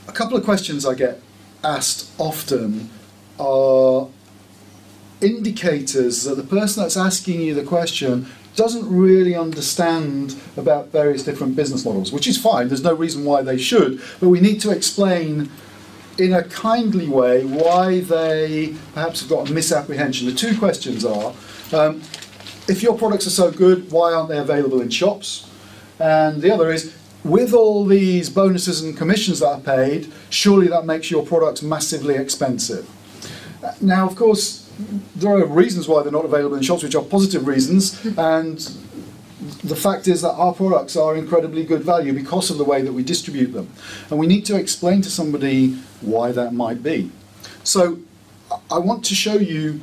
a couple of questions I get asked often are indicators that the person that's asking you the question doesn't really understand about various different business models, which is fine, there's no reason why they should, but we need to explain in a kindly way why they perhaps have got a misapprehension. The two questions are, if your products are so good, why aren't they available in shops? And the other is, with all these bonuses and commissions that are paid, surely that makes your products massively expensive. Now, of course, there are reasons why they're not available in shops, which are positive reasons, and the fact is that our products are incredibly good value because of the way that we distribute them. And we need to explain to somebody why that might be. So I want to show you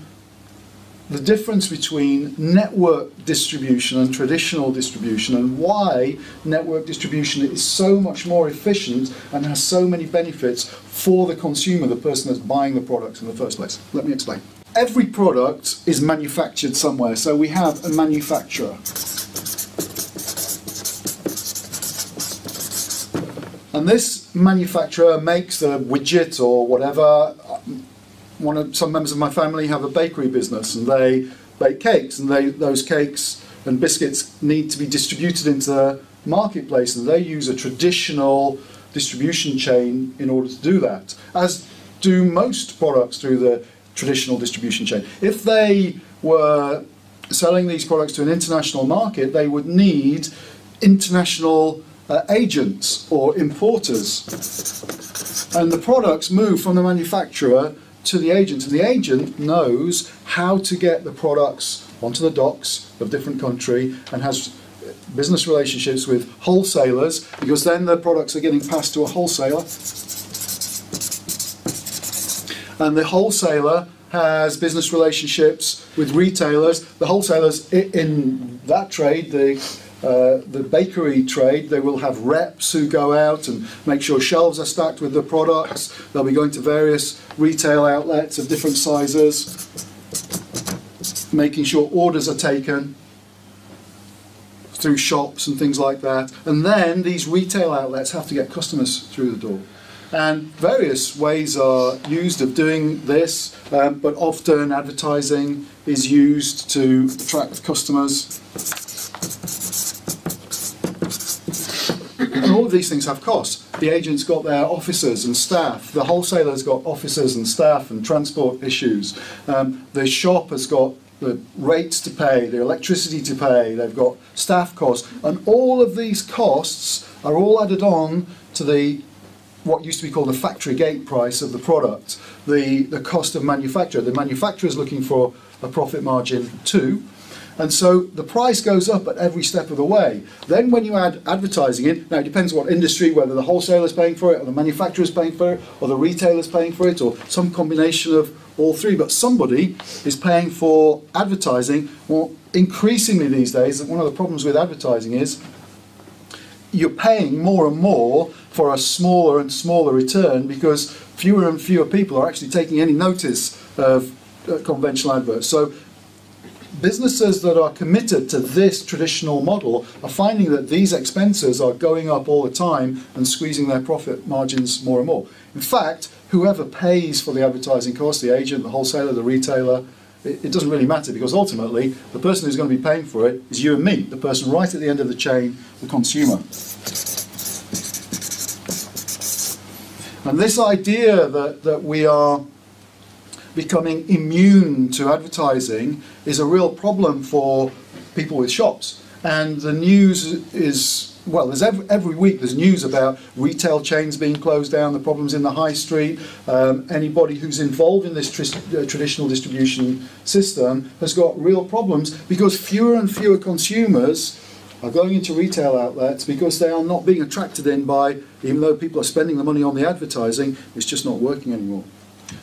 the difference between network distribution and traditional distribution, and why network distribution is so much more efficient and has so many benefits for the consumer, the person that's buying the products in the first place. Let me explain. Every product is manufactured somewhere, so we have a manufacturer. And this manufacturer makes a widget or whatever. Some members of my family have a bakery business, and they bake cakes, and those cakes and biscuits need to be distributed into the marketplace, and they use a traditional distribution chain in order to do that, as do most products through the traditional distribution chain. If they were selling these products to an international market, they would need international agents or importers, and the products move from the manufacturer to the agent, and the agent knows how to get the products onto the docks of different country and has business relationships with wholesalers, because then the products are getting passed to a wholesaler, and the wholesaler has business relationships with retailers. The wholesalers in that trade, the bakery trade, they will have reps who go out and make sure shelves are stacked with the products. They'll be going to various retail outlets of different sizes, making sure orders are taken through shops and things like that. And then these retail outlets have to get customers through the door. And various ways are used of doing this, but often advertising is used to attract customers. And all of these things have costs. The agent's got their officers and staff. The wholesaler's got officers and staff and transport issues. The shop has got the rates to pay, the electricity to pay, they've got staff costs. And all of these costs are all added on to what used to be called the factory gate price of the product, the cost of manufacture. The manufacturer is looking for a profit margin too. And so the price goes up at every step of the way. Then when you add advertising in, now it depends what industry, whether the wholesaler is paying for it, or the manufacturer is paying for it, or the retailer is paying for it, or some combination of all three, but somebody is paying for advertising. Well, increasingly these days, one of the problems with advertising is you're paying more and more for a smaller and smaller return, because fewer and fewer people are actually taking any notice of conventional adverts. So businesses that are committed to this traditional model are finding that these expenses are going up all the time and squeezing their profit margins more and more. In fact, whoever pays for the advertising cost, the agent, the wholesaler, the retailer, it doesn't really matter, because ultimately the person who's going to be paying for it is you and me, the person right at the end of the chain, the consumer. And this idea that we are becoming immune to advertising is a real problem for people with shops. And the news is, well, there's every week there's news about retail chains being closed down, the problems in the high street. Anybody who's involved in this traditional distribution system has got real problems, because fewer and fewer consumers are going into retail outlets because they are not being attracted in by, even though people are spending the money on the advertising, it's just not working anymore.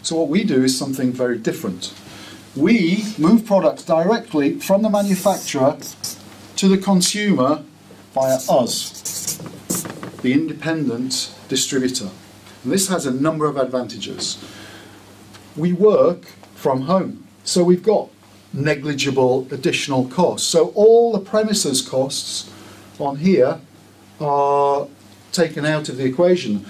So what we do is something very different. We move products directly from the manufacturer to the consumer via us, the independent distributor. And this has a number of advantages. We work from home, so we've got negligible additional costs. So all the premises costs on here are taken out of the equation.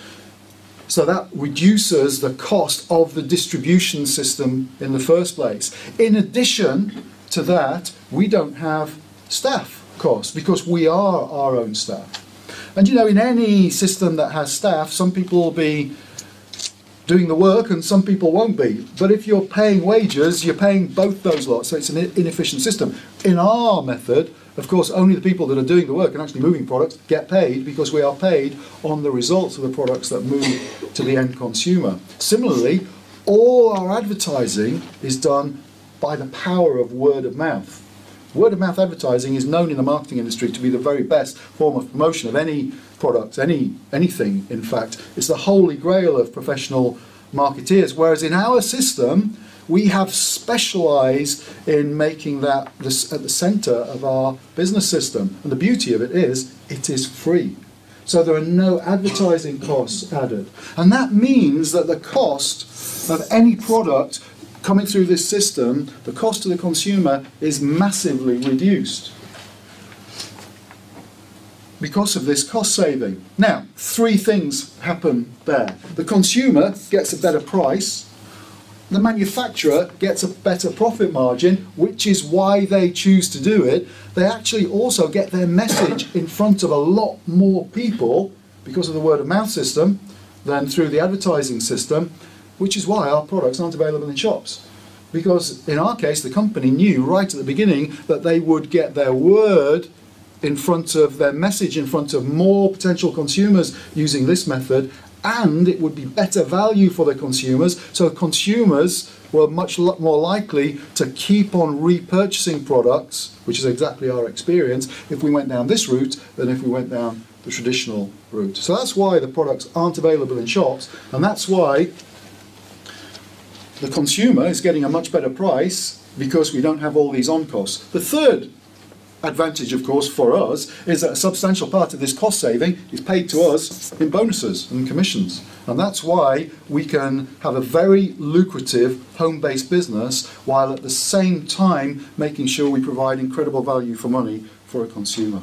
So that reduces the cost of the distribution system in the first place. In addition to that, we don't have staff costs because we are our own staff. And you know, in any system that has staff, some people will be doing the work and some people won't be. But if you're paying wages, you're paying both those lots, so it's an inefficient system. In our method, of course, only the people that are doing the work and actually moving products get paid because we are paid on the results of the products that move to the end consumer. Similarly, all our advertising is done by the power of word of mouth. Word of mouth advertising is known in the marketing industry to be the very best form of promotion of any product, anything in fact. It's the holy grail of professional marketeers, whereas in our system we have specialised in making that at the centre of our business system. And the beauty of it is free. So there are no advertising costs added. And that means that the cost of any product coming through this system, the cost to the consumer is massively reduced because of this cost saving. Now, three things happen there. The consumer gets a better price, the manufacturer gets a better profit margin, which is why they choose to do it. They actually also get their message in front of a lot more people because of the word of mouth system than through the advertising system, which is why our products aren't available in shops. Because in our case, the company knew right at the beginning that they would get their word in front of their message, in front of more potential consumers using this method, and it would be better value for the consumers. So consumers were much more likely to keep on repurchasing products, which is exactly our experience, if we went down this route than if we went down the traditional route. So that's why the products aren't available in shops, and that's why the consumer is getting a much better price because we don't have all these on costs. The third advantage, of course, for us is that a substantial part of this cost saving is paid to us in bonuses and commissions. And that's why we can have a very lucrative home-based business while at the same time making sure we provide incredible value for money for a consumer.